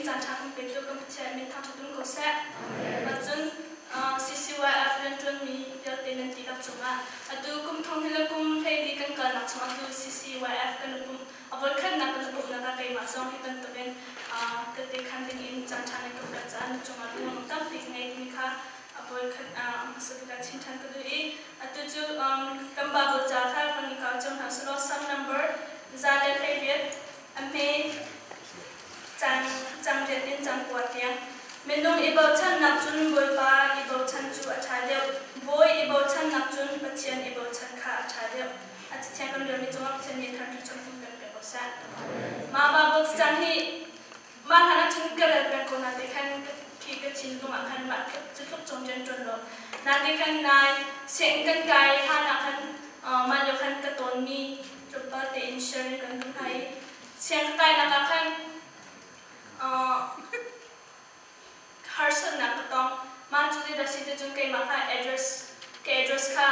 จันทร์คุณเป็นตัวกำเชิญมีทางทุนก็แซ่มาจนCCYF เรื่องจนมีเยอะเต็มที่กับจุงอ่ะดูกุมทองที่เรากุมให้ดีกันกันนักสมัครดู CCYF กันนุ๊กเอาไว้ขั้นนักกันนุ๊กนักไปมาส่งให้กันตัวเป็นก็ได้ขั้นดึงอินจันทร์ในกับกระจายจุงอ่ะดูมันตั้งติดไงดีค่ะเอาไว้ขั้นสุดการชิงทันก็ดูอีดูจูกำบาบุจ่าท่าคนนี้เขาจงหาสโลซัมนัมเบอร์จานเล็กเรียดอันนี้จังเรียนจังปวดยังเมนูอีโบชันนักจุนบอยปาอีโบชันจูอัฐาเดียวบอยอีโบชันนักจุนปัจเจียนอีโบชันขาอัฐาเดียวอาจจะเทียนกันเรื่องมีจงอักเชนมีทางที่จงเป็นแบบโบสันมาบาบุจันที่มาหานักจุนกระเด็นเป็นคนนักที่ขันที่กระชินตรงอันขันมาจุดลุกจงเจนจนลงนักที่ขันนายเสียงกันไกลท่านักขันมาเดียวขันกระตุ้นมีจุดปาเตอินเชอร์กันทุกท่ายเสียงไกลนักขันHarson นักต้องมาจุดที่เราสิ่งที่จุดเกี่ยวกับ address ค่ะ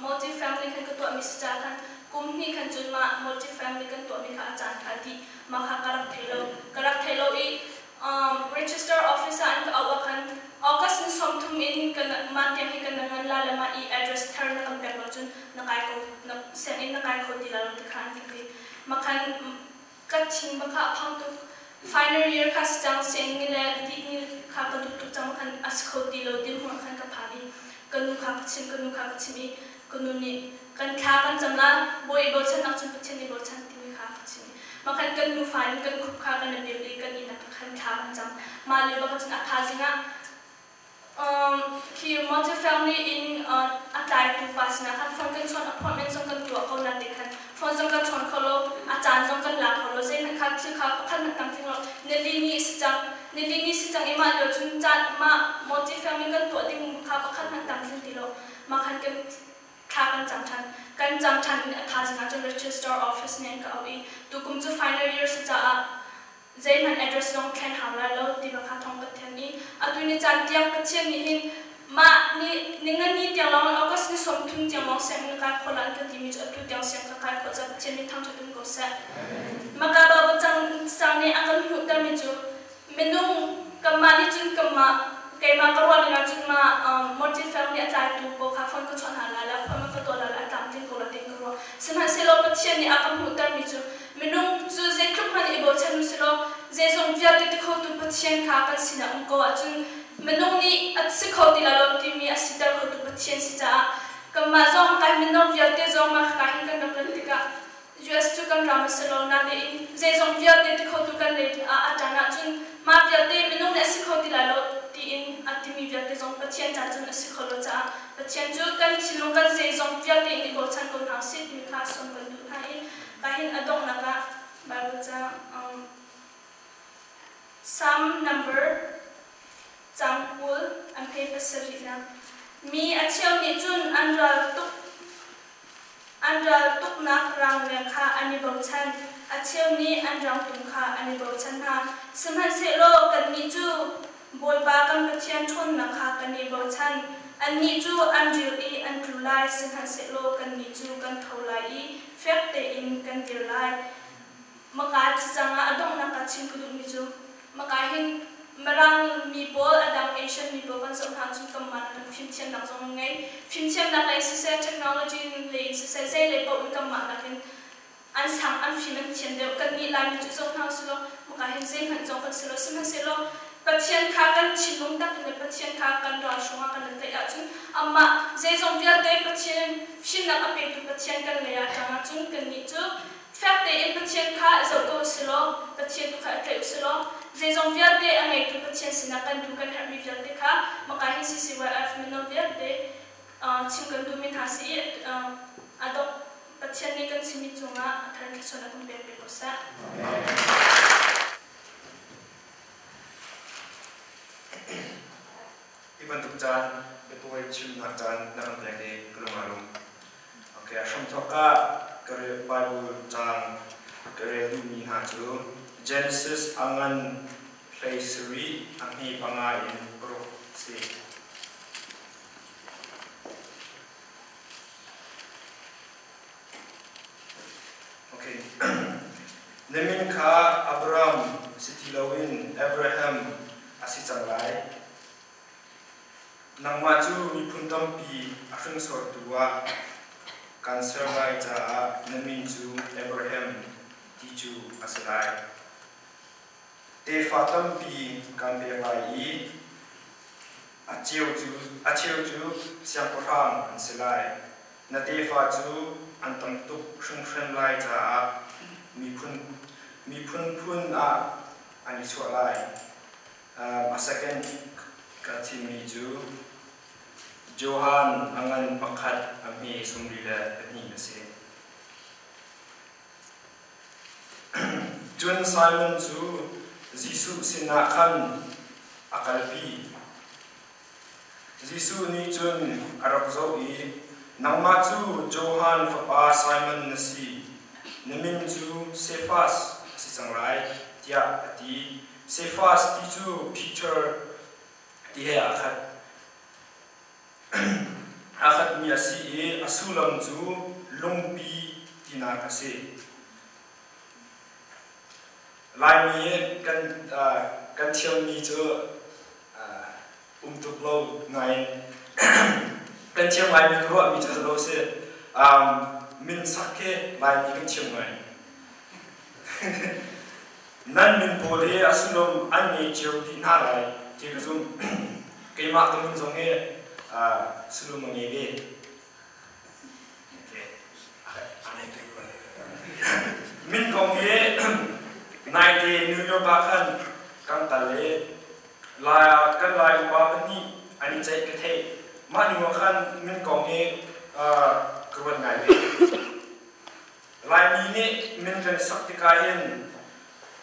multi family กันก็ตัวมีสจากันกลุ่มนี้กันจุดมา multi family กันตัวมีค่ะอาจารย์ค่ะที่มาค่ะกระดับเทโลอีregister officer อันก็เอาว่ากันAugust นี้ส่งทุ่มอินกันมาเตรียมให้กันนั่งลาละมาอี address เธอนักกำเป็นว่าจุดนักไก่เขาเซ็นอินนักไก่เขาที่เราติดขันที่มาคันกัดชิงบังคับพังตุfinal year ค่ะจังเสียงนี่แหละที่นี่ค่ะก็ทุกจังคันอัสโคติโลดิมหัวคันกับพานีกันนูค่ะชิมกันนูค่ะชิมีกันนูนี่กันข้ากันจำละบอยบอชันนักจุนปัจเจนี่บอชันที่มีค่ะชิมีมาคันกันนูfinalกันคุกค่ะกันเดียวเลยกันอีนักคันข้ากันจำมาเลยบางคนอัฐาจิงะคือ multi family in อัฐาตุปัสนะคันฟังกันชวน appointment ส่งกันตัวเขานัดเด็กคันฟังส่งกันชวนเขาโลอาจารย์ส่งกันหลักเขาโลเส้นคันชื่อเขาคันนักตั้งที่เราเนลีนี่สิจังอีมาเดียวจุนจัดมา multi family กันตัวที่เขาคันนักตั้งที่ที่เรามาคันกันข้ากันจำทันท่าจิงะจน register office เนี่ยก็เอาอีตุกุมจุ final year สิจ้าเจมัน address ลงแคนหาแล้วที่บังคับท้องประเทศนี้อันนี้จัดเตรียมประเทศนี้หินมานี่เงินนี้เตรียมเราเอาก็สิ่งสมทุนเตรียมมองเสียงในการคนละกันที่มีจุดเตรียมเสียงกับการคนจะประเทศนี้ทั้งจุดก็เสร็จมากระบาดจังนี้อันนั้นหุ่นแต่มีจุดเมนูกำมานี่จุดกำมาเกี่ยมากระวันนี้จุดมาmulti family อาจารย์ดูโปรค่ะคนก็ชวนหาแล้วคนมันก็ตัวแล้วตามที่คนละเต็งกระวันซึ่งหากเสร็จเราประเทศนี้อันนั้นหุ่นแต่มีจุดเมนูจุดเจ็ดทุกมันอีโบชันนุสิโลเจสงวิอาติเขาตุปัจเจียนข้ากันสินะองค์ก็จุนเมนูนี้อัดสิเขาติลาลอที่มีอาศิตาเขาตุปัจเจียนสิจ้าก็มาจงการเมนูวิอาติจงมาการหินกันนับเลิกกัน US จุกันรามาสิโลนาเดอินเจสงวิอาติเขาตุกันเลยอาจารย์จุนมาวิอาติเมนูนี้อาศิเขาติลาลอที่อินอัติมีวิอาติจงปัจเจียนจ้าจุนอาศิเขาโลจ้าปัจเจียนจุกันชิลงกันเจสงวิอาตินี่โบชันคนหาสิมีค่าส่งกันดูให้การหินอดงนักบารุจ้าsome number จังปูลอันเพย์สรินะมีอาเชียวมีจุนอันรัลตุกนักรังเรียงค่ะอันนี้บอกฉันอาเชียวนี้อันรังตุงค่ะอันนี้บอกฉันนะสมัยเสโลกันมีจูบอยบากันประเทียนชนนะคะกันนี้บอกฉันอันนี้จูอันดิวอีอันดูไลสมัยเสโลกันมีจูกันเท่าไรเฟกเตอินกันเดียวไลมากาจังอ่ะดงนักชิงกุดุมีจูมากาหินมารังมีโบอดัมเอเชียนมีโบกันสงครามจุดกำมันกันฟิล์มเชียนนักจงไงฟิล์มเชียนนักเลยสิเซเทคโนโลยีเลยสิเซเซเลยโบอุกำมันนักหินอันสังอันฟิล์มเชียนเดียวกันนี่ลายมีจุดสงครามสิโลมากาหินเซมันจงกันสิโลสมัยสิโลปัจเจียนขากันชิลุงตักในปัจเจียนขากันรอช่วงกันแต่ยาจุนอามาเจสงเวียเตปัจเจียนฟิล์มนักอภิตุปัจเจียนกันเลยอาจารย์จุนกันนี่จุแฟกเตอินปัจเจียนขาจะโตสิโลปัจเจียนตุขาเตอุสิโลเจสงเวียเตอันนี้ตุปัจเจียนสินักกันดูกันแฮปปี้เวียเตค่ะมากาหิน CCYF มิโนเวียเตชิมกันดูมินหาสิอดอกปัจเจียนนี้กันสิมิจุงะทางที่ส่วนนักเป็นเปโกซ่าที่บรรทุกจานเป็นตัวชิมหนักจานนักเรียนนี้กลุ่มอารมณ์โอเคชมทอกะก็เรียนไบเบิลจางก็เรียนดูมีหาจู Genesis อังกันเพลย์ซีรีส์อันนี้ปังอาอินโปรซีโอเค Nemin ka Abraham Sitilawin Abraham asichanglai nangmaju mi puntam pi afring sortua cancer lai cha naminju Abraham tiju asalai te fatam pi kampe lai acheu chu siang porang anselai na te fa chu antam tuk shung lai cha mi pun ani sualai a second katimi ju Johan angan pakhat ami sumrila ani nase John Simon chu Jisu sina khan akalpi Jisu ni chun arakzo i nangma chu Johan fapa Simon nasi namin chu Cephas si sangrai tia ati Cephas ti chu Peter ti he akhat mi asi asulam chu lungpi tina kase lai mi kan thiam mi chu tuklo ngai kan thiam lai mi ro mi chu lo se min sakke lai mi kan thiam ngai nan min pole asulom anni chiu ti na lai ti zum ke ma tum zong he sulum ngebe min kong he naite New York khan kang tale la kan lai ba ni ani chai ke the ma ni khan min kong he kwan ngai be lai mi ne min kan sakti ka hen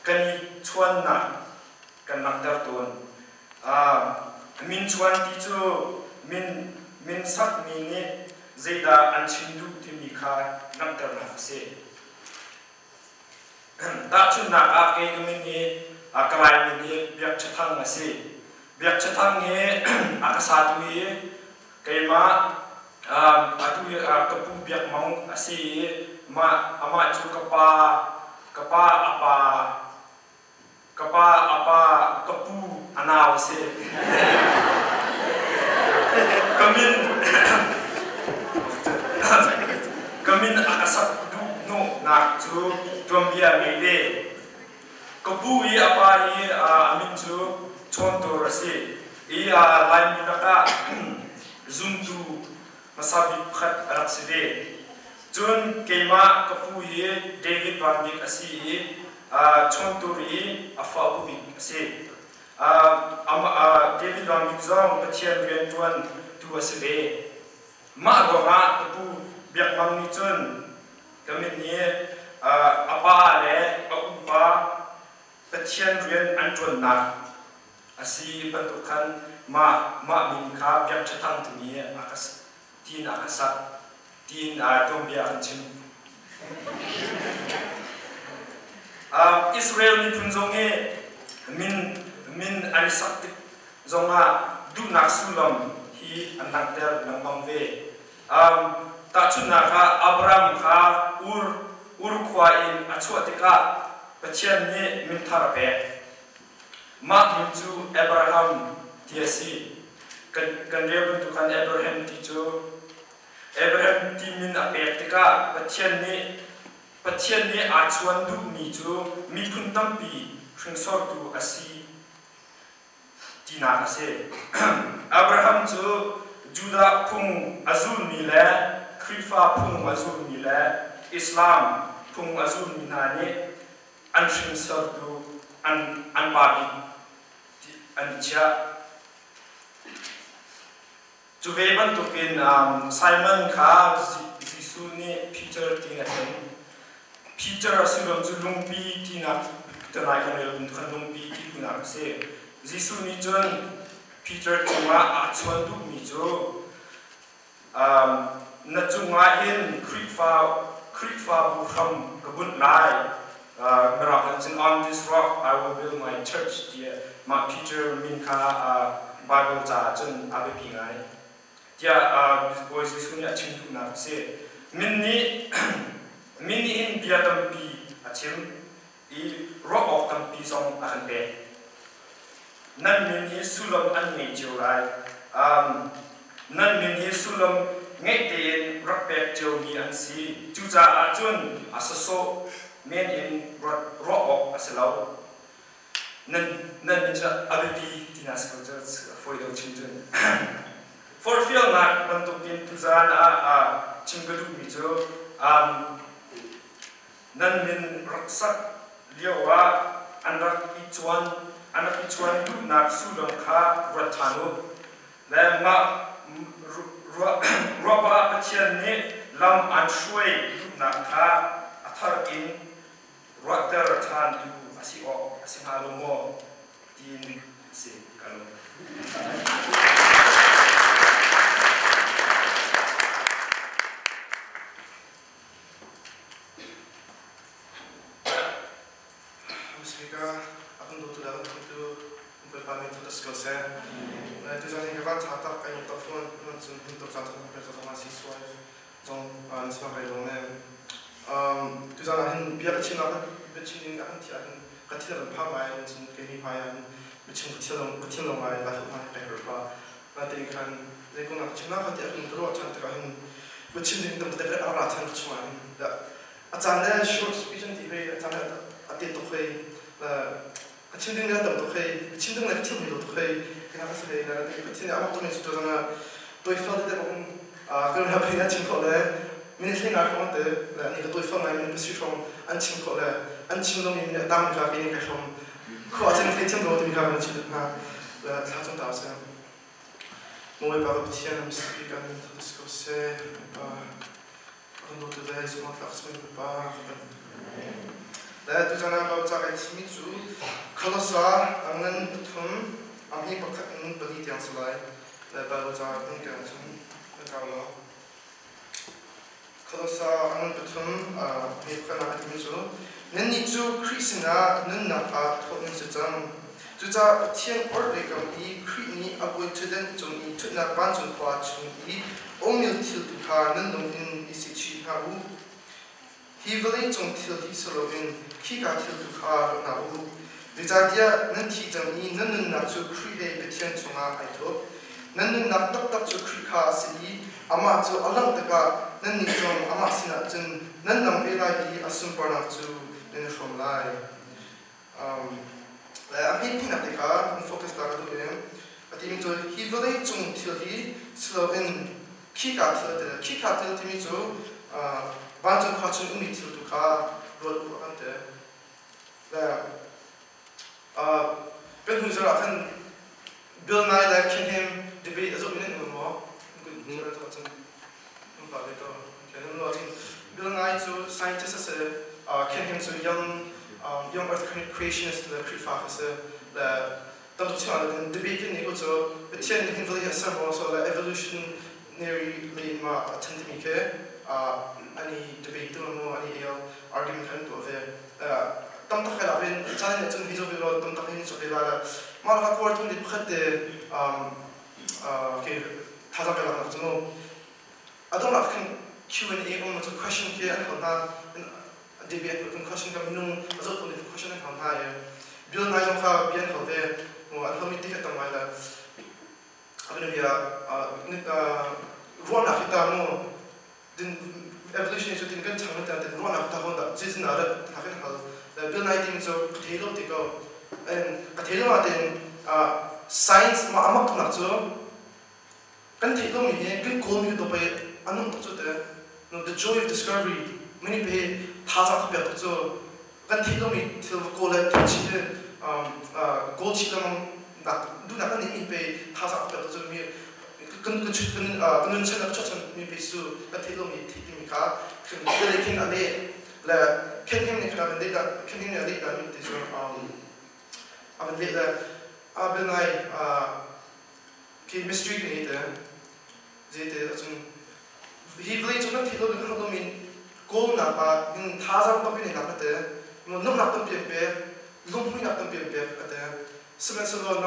kan chuan na kan nak dar ton min chuan ti chu min sak mi ne zeda an chin du ti mi kha nak dar na se ta chu na a ke min ni a kalai mi ni biak chathang ma se biak chathang nge a ka sa tu ye ke ma atu ye a ka pu biak maung a se ma ama chu kapa apa kapu anaw se kamin akasak du no nak chu tuambia ngebe kapu I apa I amin chu chonto rasi I lai minaka zuntu masabi khat arakside chun kema kapu I David Vanbik asi chonturi afa bubik ase David Vanbik zong pathian rian tuan tu asebe ma ronga tu biak mang ni chun kamin ni apa le pa pathian rian an tuan na asi bantukan ma min kha biak chathang tu ni akas tin akasat tin tombia anchim Israel ni punjong he min anisaktik zonga du naksulam hi anakter nangmangve ta chuna kha Abraham kha ur khwa in achuatika pachian ni min tharape ma min chu Abraham tiasi kan rebun tu kan Abraham ti chu Abraham ti min apetika pachian ni achuan du mi chu mi phuntam pi hringsor tu asi tina ase Abraham chu Juda phung azul mi le Krifa phung azul mi le Islam phung azul mi na ne an hringsor tu an pa bi an cha chu ve ban tu kin Simon kha Jisu ni Peter tina hen Peter asulom chu lungpi tina tanai kan el kan lungpi ti kuna se Jisu ni chon Peter chunga achuan du mi chu na chunga in Krifa bu kham kabun lai miracles on this rock I will build my church dia ma Peter min kha Bible cha chun abe pingai dia boys Jisu ni achim tu na se min in biatam pi achim i rock of tam pi song akan be nan min hi sulam an ngei chiu lai nan min hi sulam ngei ten rock pek chiu mi an si chu cha a chun asaso men in rock of asalo nan min cha abipi tinas ko cha foi do children for feel na man to tin tu za na chingadu mi cho nan min raksak liawa anak ichuan tu nak sulong kha rathanu le ma roba achian ni lam an shui nak kha athar in ratar than tu asio asingalo mo tin si kalo akan do dalam itu berpaling untuk selesai. Itu jadi kita catat kayak telepon untuk catat bersama CCYF trong sebagai domain. Itu jadi biar Cina akan tiada ketidak pamai untuk kini payah kecil lomai lah kayak berapa. Nanti kan saya guna Cina kan tiada terus cantik kan kecil di tempat dekat arah cantik cuma. Acaranya short speech nanti acaranya adik tu kecil dengan dalam tu kecil dengan kecil itu tu kenapa sih? Nanti kecil apa tu mesti tu sana tu ifal tu kalau nak pergi ancing kau le, minit nak kau tu, ni tu ifal ni minit mesti from ancing kau le, ancing tu minit tam kau kini kau from kau ancing kecil tu tu kau mesti tu le satu tahun sih. Mau apa kecil mesti kan tu diskusi apa tu tu dah semua tak semua apa. itu sana kau cakap ini tu kalau sah angin betul angin pakai angin beli yang selai baru cakap ini kan kalau sah angin betul ini bukan apa ini tu nanti tu krisna nanti apa thotnya sejam tu cakap tiang orang kami kris ni aku itu dan jom itu nak bantu kuat jom ini omil til tu kan nanti isi ciparu Hivelin trong til hisologin kika til tu kar na u. Dijadia nanti jangi nanun nak tu krihe betian chunga aito. Nanun nak tak tu krika sili ama tu alang teka nanni trong ama sina jun nanam vela I asum parna tu nen from lai. Api pina teka focus ta tu em. Ati mi tu hivelin trong til hi slogin kika til timi tu 반전 과정 밑으로 가 로드한테 변호사가 한 Bill Nye that can him debate as opinion in more good near to what's in Bill Nye to scientists can him to young earth creationist the create the don't debate in ego to but ten him really has some also the evolutionary in my attending any debate tu mo any argument kan tu ave tam tak khala ben channel ne chung hizo bilo tam tak ni so bila mal ka court ni khatte ke thaza bela na chuno adon la kan Q&A on to question ke an hona debate con question ka minung azot on question kan ha ya bil na jong kha bian khode mo an homi tik ta mai la abne bia ni ruan na kita mo din evolution is something that we have to run after. This is not a happen. The Bill Nye team so potato to go and potato at science. Ma amak tu nak so. Kan potato ni he kan goal ni tu pay anong tu so no the joy of discovery. Many pay thaza kapya tu so. Kan potato ni til goal le tu chi goal chi lam nak du nak ni pay thaza kapya tu so mi. 근처 쫓은 미 비수 같은 티티미카 그 레킨 안에 라 캔힘이 그러면 내가 캔힘이 안에 있다면 되죠 아마 내가 아벤나이 그 미스트리 네다 제때 좀 히블리 좀 티로 그러면 고나가 인 타상 법인이 나한테 뭐 너무 나쁜 뼈뼈 너무 나쁜 뼈뼈 같아 스면서도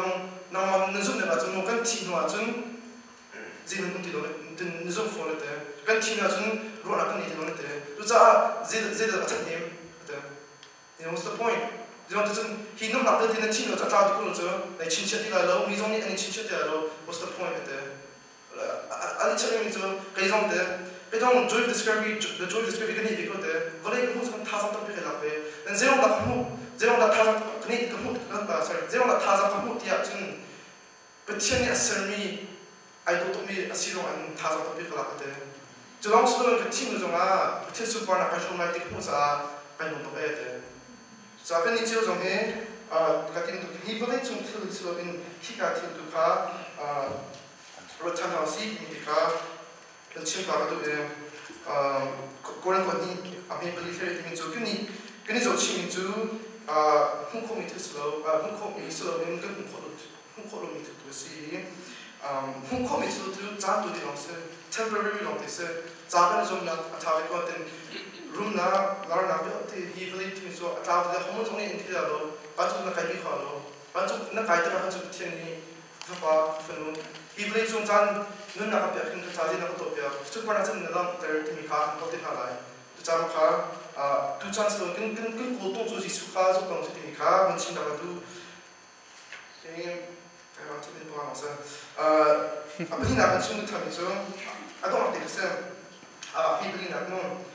너무 눈썹 내가 좀 뭔가 티노아 좀 지금 문제는 늦은 폰에 때 간티나 좀 로나가 니는 때. 또 제가 어떻게 돼? what's the point? He no matter the chin of the they chin low, he's only any chin what's the point of the I'll tell you they don't joy discovery, the joy discovery can be good there. Volley who's going to Taza to pick it up there. Then zero that Taza need to move, sorry, zero that Taza come out the action. But Tiani as Sermi, I go to me a zero and Taza to pick it up there. The long slow and continues on a potential barn of casual night who's a kind of bed. So I've been in jails on here, getting to he volley to slow in Kika to car, Rotan House in the car. The chimpa do Goran I may believe here to Guineas or chim to who call me too slow, who called me slow and who called me to see who called me to Zan to the answer, temporary long they said, Zaban is on a topic of the room now, Larna, he believed to me so about the homes only in Tilalo, but on the Kabi Hollow, but on the Kaita to Tiani, he believes on Zan. Nun nak apyak in Katazi nak utopia. Super nasan nalang ter timika kote halai. Tu cara ka tu chance lo kin kultung tu sisuka so tong timika mencin dapat tu. Ini macam ni bukan masa. Apa ni nak mencin tu kami so. Ada orang tak kisah. He beli nak no.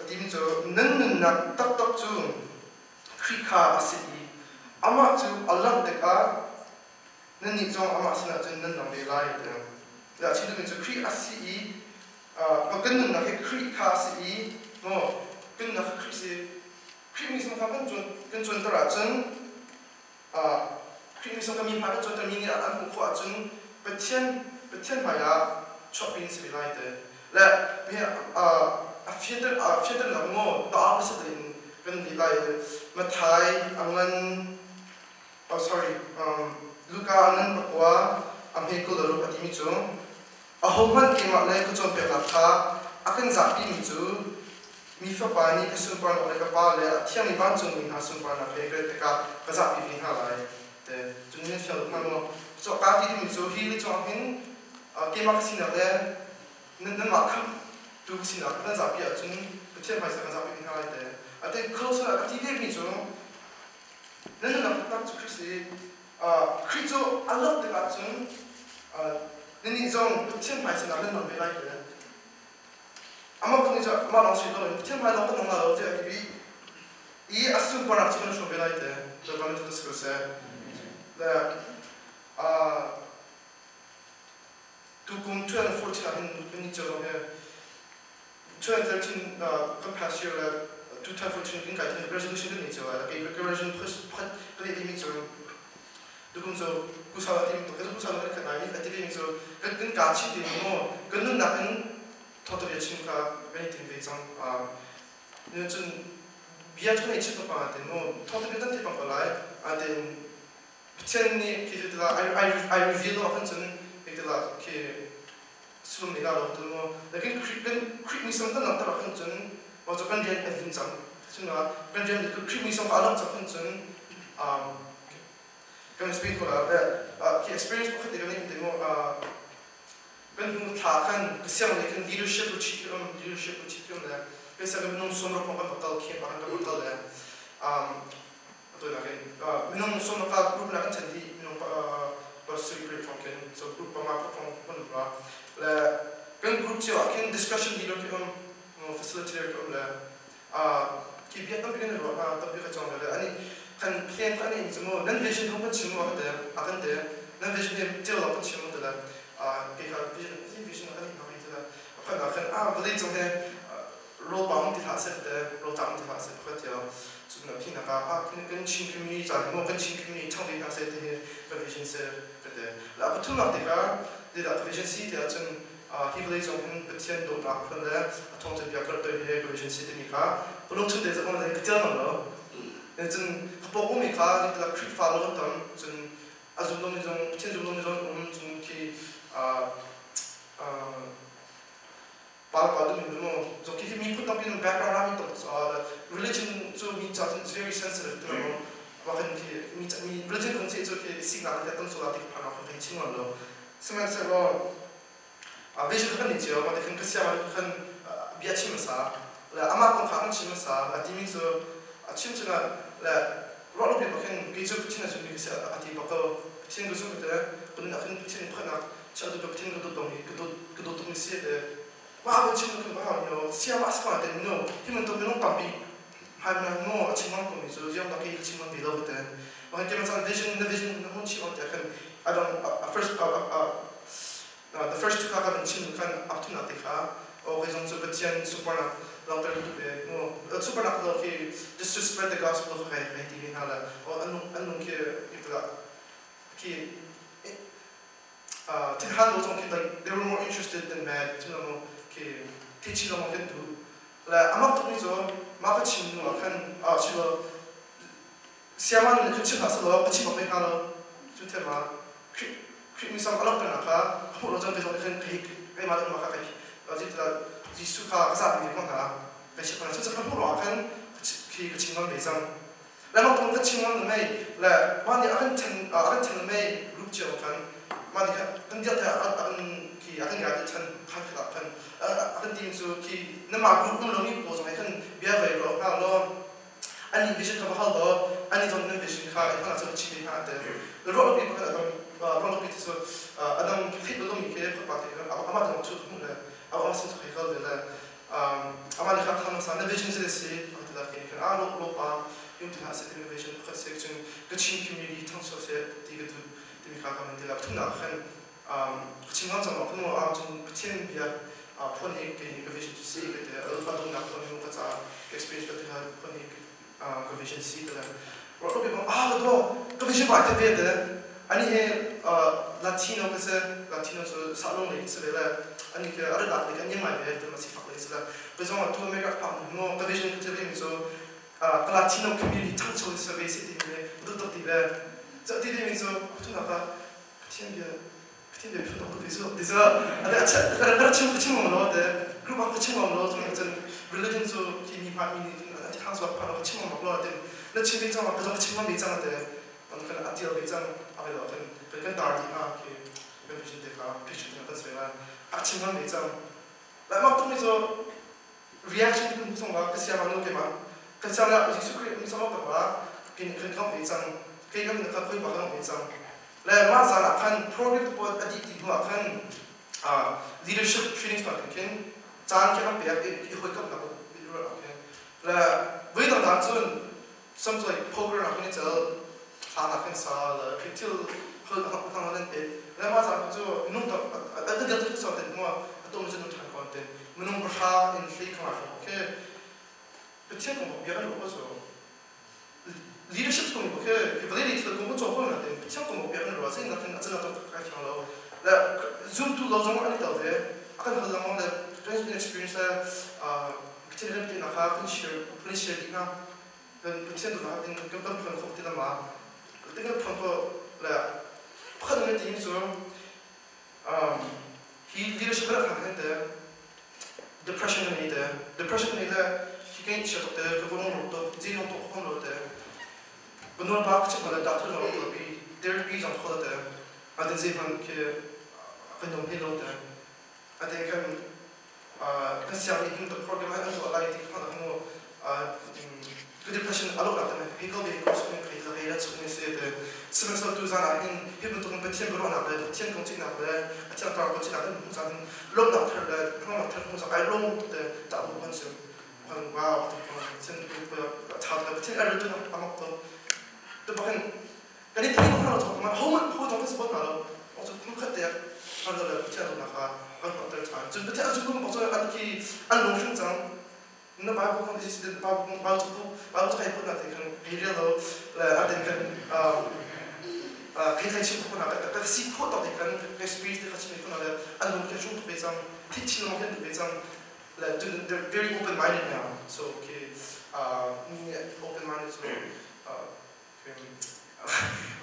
Jadi so nun nak tak tu krika asli. Amat tu Allah teka. Nani zong amak sana jen nan nang belai de. La chindu min so kri asi ba gen nan ke kri ka asi no gen na kri se kri mi song ka gen chon tara chen kri mi song ka mi pa chon tara mi ni an ko chen petian ma ya chop in se belai de. La mi a fieder la mo da opposite in gen belai ma thai angan sorry Luka nan bakwa amhe ko daru pati mi chu ahoman ke ma le ko chon pe la tha akan zapi mi chu mi fa pa ni ka sun pa no le ka pa le thiam ni ban chung mi ha sun pa na pe gre te ka zapi vi ha lai te chun ni chal ma no so ka ti mi chu hi li chong hin ke ma sin na le nan ma kham tu sin na kan zapi a chun thiam mai sa ka zapi vi ha lai te ate close na ti ve mi chu nan na ta chu krisi Krito Allah the cartoon, then his own 10 miles and I don't know like that. I'm not going to come out of 10 miles on the TV. He assumed one of the show be like that. The government of the school said that 2014 in each of here 2013 past year 2014 in the resolution in each other, a recursion push play limits. Dukung so kusala tim to kesu kusala mereka nani aktiviti so kan kaci tim mo kan nun nakan total ya cimka anything besang ni cun biar cun ecik apa aten mo total biar nanti pangkalai aten petien ni kita telah I reveal akan cun kita telah ke sebelum ni lah tu mo tapi krik ni sampai nanti akan cun waktu kan dia penting cang cun kan dia krik ni sampai alam cun kan speed ko la ki experience ko khati ganin temo kan hum thakan kisiam ne kan leadership ko chikiram la pesa kan minum somro ko kan bakal khe pa kan bakal la to la kan minum somro ka group la kan chandi minum pa celebrate from kan so group pa ma from kan ba la kan group cho kan discussion leader ko facilitator ko la ki biat kan begin ro ta bi ka chong la ani kan plan kan ni semua nan vision ko semua ada akan dia nan vision dia deal apa semua ada kita vision kan ni kita akan boleh jadi role bang di hasil ada role tang di hasil kerja sudah pina ka kan chin community jadi mau kan chin community tang di hasil dia vision se ada lah betul nak dia vision si dia macam he boleh jadi petian do nak pun dia atau jadi biar kerja dia vision si dia ni ka belum cuma dia zaman dia kerja mana 전 보고미 가 이제 크릭 팔로우 던 전 아주 너무 좀 천주 너무 좀 이렇게 바로 뭐 저기 미 put up in background 하면 또 religion 좀 진짜 is very sensitive 또 막은 그 미 religion 공세 저기 시그널 같은 소리 하나 그 친구로 스면서 vision kan 있죠. 근데 그 시야만 큰 비아치면서 아마 공 가는 치면서 아티미서 chimchuna la rolo bi bakin gizu china su ni sa ati bako tin gizu de kun na kun tin phana cha do tin do domi do to mi se de wa ba chim kun ba no sia mas ka de no himen to no pampi ha na no chimang ko mi zo yam da ke chimang bi lo de wa ke ma vision no mon chi on de kan I don't the first two kaka chin kan up to na de ka o raison so betien super na lauter de no super na lo ke just to spread the gospel of right TV hala o anung ke ipla ke tin han lo ke like they were more interested than mad to know ke teaching lo ke do la amak to ni zo ma ka chin no kan chilo siaman ni chin ha so lo chin ma ka lo chu te ma crit mi sam alok na ka ho lo jang de zo kan ke ma lo ma ka ka 어쨌든 지수가 가사 비교가 배치거나 진짜 그런 거 아kan 그 친구는 배상 라마 동그 친구는 매 많이 아칸 매 그룹죠 간 많이 근데 그 아칸 야들 찬 칸가 아칸 팀수 그 너마 그룹은 너무 보정 약간 비하베로 하로 아니 비전 가 하도 아니 좀 비전 가 하나 좀 치기 하는데 로로 비가 로로 비트서 아담 피도 너무 이렇게 바빠요 아마도 좀 أو أصلا تخيل ولا أما اللي خاطر مثلا نفيجن زلسي مثلا كأنك لوبا يمكن هاسة نفيجن بخص سكشن كتشين كميونيتي تنشر سير تيجي تبي كذا من دلاب تنا خن كتشين هم زمان كانوا عم كتشين بيا فوني كي نفيجن سي كده البادون نقولون يوم كذا كإكسبيرينس فتها فوني نفيجن سي كده وقالوا بيقولوا ده نفيجن بعد تبيه 아니 해 라티노 그래서 라티노서 살롱에 있으래라 아니 그 아르다 내가 님말 배들 마치 fakleisla 그래서 또 메가 파노 디비전 그때면서 라티노 커뮤니티 창조 서비스 때문에 부탁드립니다 저 때문에서 또 나가 팀들 표도 그래서 내가 그렇지 그 친구는 어때 그리고 그 친구는 좀 릴리전서 기미 파미니 한수 파노 그 친구 막 넣었대 내 친구 있잖아 그 친구만 있잖아 kan atil becang apa itu kan tardi ha ke vision deka picture kan sebenarnya achingan becang lama tu miso reaction itu musuh nggak kesiapa nu kema kesiapa Yesus Kristus misalnya apa kan kan becang kayak kan kau bakal becang lama sana kan program buat adik itu akan leadership training kan jangan kita biar ikut kan nak biar okay lah wedo dansun something like poker akan itu 하나 큰사 그til 하나는 때 내가 자주 눈도 아들 같은 때 뭐 또 무슨 좀 탈 건데 문은 버하 인플레이크 하고 오케이 그때 뭐 비하는 거 보죠 리더십 좀 이렇게 밸리디티도 공부 좀 보는데 그때 뭐 비하는 거 와서 생각은 아주 또 같이 하려고 나 좀도 너무 많이 떠데 아까 하려면 트랜스퍼 익스피리언스 그때는 그때 나가 프리시에이나 그때도 나한테 금방 그런 거 때다 막 그때가 평소 라 파는 게 있어요. 이 리더십을 하는데 depression이 기계인 시작될 그 부분으로부터 지금 또 혼로돼. 그놈 바꾸지 말아 다투는 비 therapy 좀 하거든. 아들 지금 그 그놈 해놓대. 아들 그 시작이 힘도 프로그램 하는 거 라이트 하는 거 그 depression 알고 나타나 해결되는 것은 그래도 해야 되는 세대 스면서 두 사람은 해부터 배팅 그런 나를 배팅 공직 나를 배팅 다 공직 나는 무슨 롱나트를 그런 나트를 무슨 알롱때 다 무슨 와 무슨 그 자다 배팅 알을 좀 아무것도 또 bakın 아니 되게 하나 정말 허문 호정해서 뭐 나로 어저 그때 하늘을 배팅하고 나가 어떤 참 좀 배팅 아주 그런 거 이렇게 안 농신장 나 바이블 컨디션 바이블 해본 나한테 그냥 비례로 나한테 그냥 친구 나가 그 시코도 되는 그 스피릿 같이 있고 나를 안 너무 계속 배상 티치는 먹는 배상 they're very open minded now so okay open minded so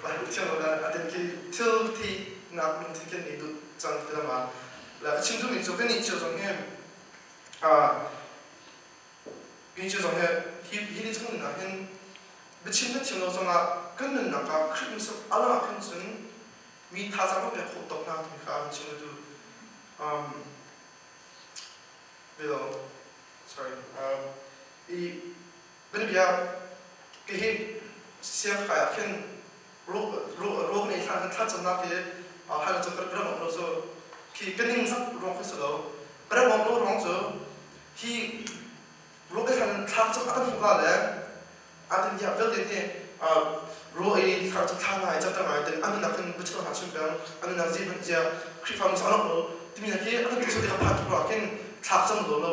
like 저는 나한테 tilty 나 되게 내도 장 그다마 라 친구도 있어 괜히 있죠 정해 비주정해 히리 정나 hen 미친듯 지나서나 끊는 나가 크림스 알아 큰슨 미 타자로 내 호떡나 그러니까 친구도 sorry 이 베리비아 cái hi xem phải khen rô này thằng thắt chấm nát cái hai là cho cái rong nó cho khi cái ninh sắc rong cái sờ cái rong nó rong cho khi rô cái thằng thắt chấm ăn không là lẽ anh thì Vel Lian thế rô ấy thằng chấm thang này chấm thang này thì anh là cái bữa trước hạt chấm bèn anh là gì bây giờ khi farm sao nó thì mình thấy anh thì số thì hạt thuộc cái thắt chấm đó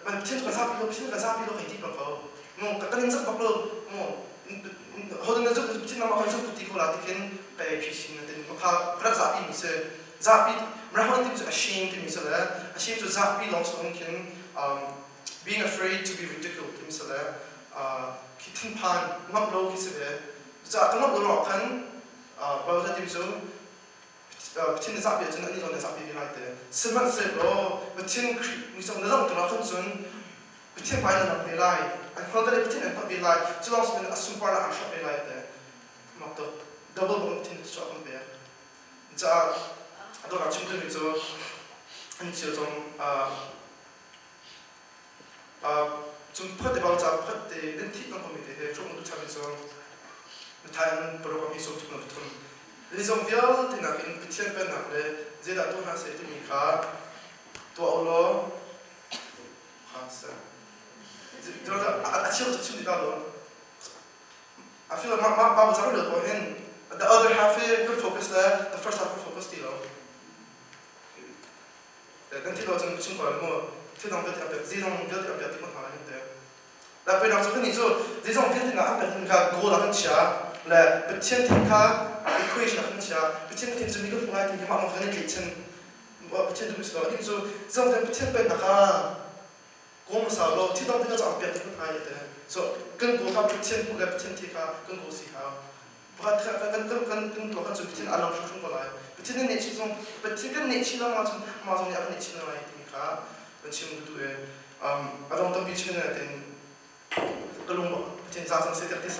mà trên cái sao bị cái sao bị cái gì bằng câu mà cái ninh sắc bọc luôn mà hồi đó chúng ta nằm ở trong bụi cỏ là thì cái phi sinh là thì mà cái zapi mình sẽ zapi mà hồi đó thì ashamed thì mình sẽ là ashamed to zapi long sống cái being afraid to be ridiculed thì mình sẽ là khi tin pan ngọc lâu cái sẽ giờ cái ngọc lâu nó khăn bao giờ thì mình sẽ tin zapi cho nên là zapi bị lại thế xem mà sẽ lo mà tin mình sẽ nói rằng cái khăn xuân tin pan là bị lại anh không có thể tin anh bị lại cho nên mình assume part là anh sẽ bị lại thế mà tôi double bond tin cho anh bé giờ tôi là chúng tôi mình cho anh chỉ trong 좀 퍼대 방자 퍼대 렌티 는 거미데 해 조금 더 차면서 다른 프로그램이 소통을 좀 리좀 별 되나긴 비티엔 pen 나래 제가 또 하세 되니까 또 올로 하세 저도 아치고 좋습니다 로 I feel like my was already going the other half good focus there the first half focus 뒤로 렌티도 좀 친구가 뭐 thế donc peut-être des gens viennent de perdre mon travail la peine en tout cas des gens viennent de perdre un gros la chia la petite cas equation la chia petite qui se met pour être qui m'a entraîné qui tient petite de ça ils ont ça un petit peu d'accord comme ça alors tu donc déjà en perdre mon travail so quand vous avez petite pour la petite cas quand vous aussi pour être quand toi quand tu petite alors je trouve là petite n'est sont petite n'est pas ma zone n'est pas 친구들의 아동도 비치는 된 그런 같은 자선 세대들이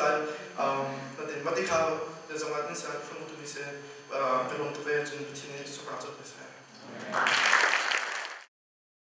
근데 마디카 정말 인사 프로모트 비세 그런 도에 좀 비치는 수가 좀 됐어요.